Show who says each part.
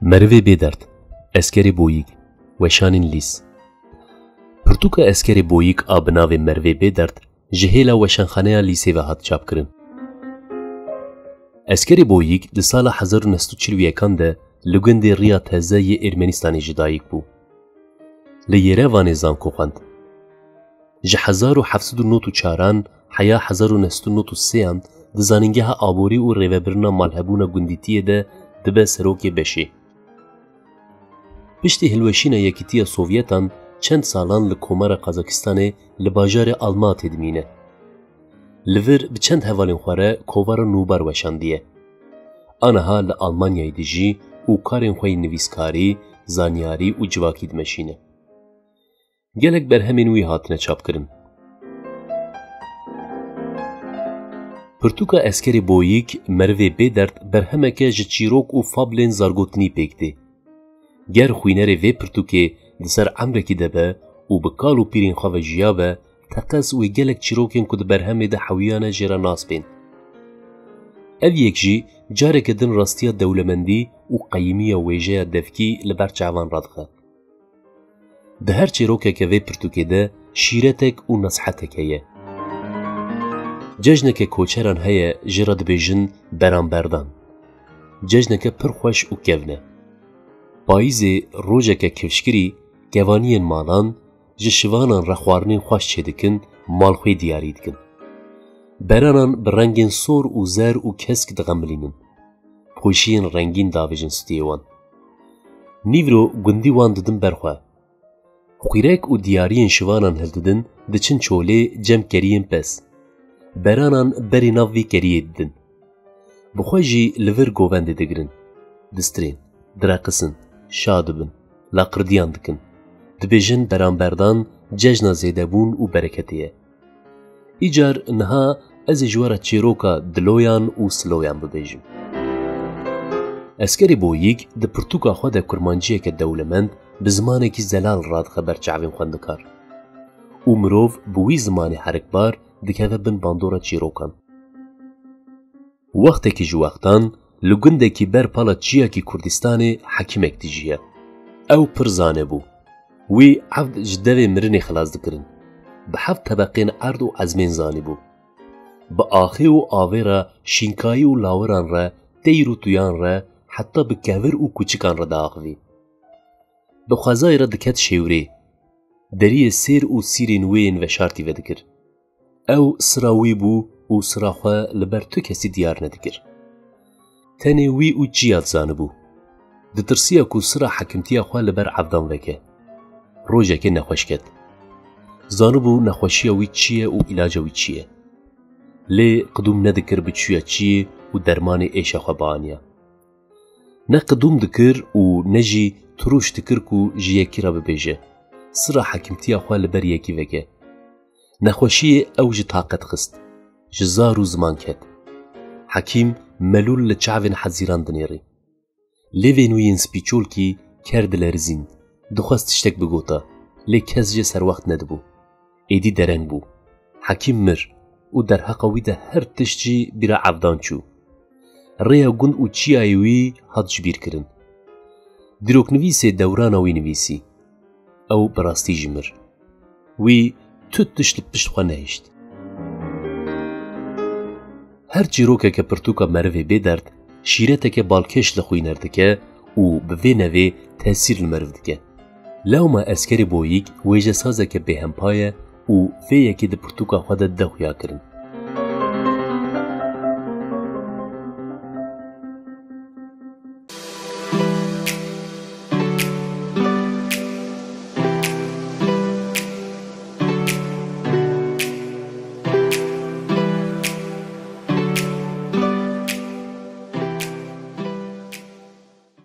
Speaker 1: Merve Bêderd, Eskerê Boyîk, Weşanên Lîs. Pirtûka Eskerê Boyîk a bi navê Merve Bêderd ji hêla weşanxaneya Lîsê ve hat çapkirin. Eskerê Boyîk di sala 1941 de li gundê Rêya Teze yê Ermenistanê jî dayîk bû. Li Yerevanê zanko xwend. Ji 1794 heya 1993 di zanîngeha aborî û rêvebirina malhebûna gundîtiyê de dibe serokê beşê. Piştî hilweşîna Yekîtiya Sovyetan çend salan li Komara Qazakistanê li bajarê Almatê dimîne. Li vir bi çend hevalên xwe re kovara nûbar weşandiye. Aniha li Almanyayê de jî û karên xwe yê nivîskarî, zanyarî û civakî dimeşîne. Gelek berhemên wî hatine çapkirin. Pirtûka Eskerê Boyîk Merve Bêderd berhemeke ji çîrok û fablên zargotinî pêk tê. Ger xwînerê vê pirtûkê di ser emrekî de be û bi kal û pîrên xwe ve jiya be, teqes wê gelek çîrokên ku di berhemê de hewiyane jê re nas bên. Ev yek jî careke din rastiya dewlemendî û qeyîmiya wêjeya devkî li ber çavan radixe. Di her çîrokeke vê pirtûkê de şîretek û nasihetek heye. Cejneke koçeran heye jê re dibêjin beranberdan. Cejneke pir xweş û kevne. Payîzê rojeke kevşkirî kevaniyên malan ji şivanan re xwarinên xweş çêdikin, malxwê diyarî dikin. Beranan bi rengên sor û zer û kesk diqemilînin. Poşiyên rengîn davêjin stiyê wan. Nîvro gundî wan didin berxwe. Xwîrek û diyariyên şivanan hildidin diçin çolê cem keriyên pes. Beranan berê nav vî keriyê didin. Bi xwe jî li vir govendê digirin. Distirên, direqisin, şa dibin, laqirdiyan dikin. Dibêjin beranberdan cejna zêdebûn û bereketê ye. Îcar niha ez ê ji we re çîroka diloyan û siloyan bibêjim. Eskerê Boyîk di pirtûka xwe de kurmanciyeke dewlemend bi zimanekî zelal radixe ber çavên xwendikar. û mirov bi wî zimanê herikbar dikeve bin bandora çîrokan. Wextekî ji wextan li gundekî ber pala Çiyakî Kurdistanê hekîmek dijiye. Ew pir zanebû. Wî hevd ji devê mirinê xilas dikirin. Bi hevd tebeqên erd û ezmên zanîbû. Bi axê û avê re şînkayî û lawiran re, teyr û tuyan re, heta bi kevir û kûçikan re diaxivî. Bi xwezayê re diket şêwrê. Deriyê sêr û sîrên wê yên veşartî vedikir. Ew sira wî bû û sira xwe li ber tu kesî diyar nedikir. Tenê wî û çiya zanibû. Ditirsiya ku sira hekimtiya xwe li ber evdan veke. Rojekê nexweş ket. Zanibû nexweşiya wî çi ye û ilaca wî çi ye. Lê qidûm nedikir bi çûya çiyê û dermanê êşa xwe bianiya. Ne qidûm dikir û ne jî turuş dikir ku ji yekî re bibêje. Sira hekimtiya xwe li ber yekî veke. Nexweşiyê ew ji taqet xist. Ji zar û ziman ket. Hekîm melûl li çavên hezîran dinêrî. Lêvên wî yên spîçolkî ker dilerizîn. Dixwest tiştek bigota. Lê kes jê serwext nedibû. Êdî dereng bû. Hekîm mir û derheqa wî de her tişt jî bîra evdan çû. Rêya gund û çiyayê wî hat ji bîr kirin. Dîroknivîsê dewrana wî nivîsî. Ew bi rastî jî mir. Wî tut tişt li pişt xwe nehîşt. Her çîrokeke pirtûka Merve Bêderd şîreteke balkêş li xwîner dike û bi vê nevê tesîr li meriv dike. Lewma Eskerê Boyîk wêjesazeke bêhempa ye û vê yekê di pirtûka xwe de de xuya kirin.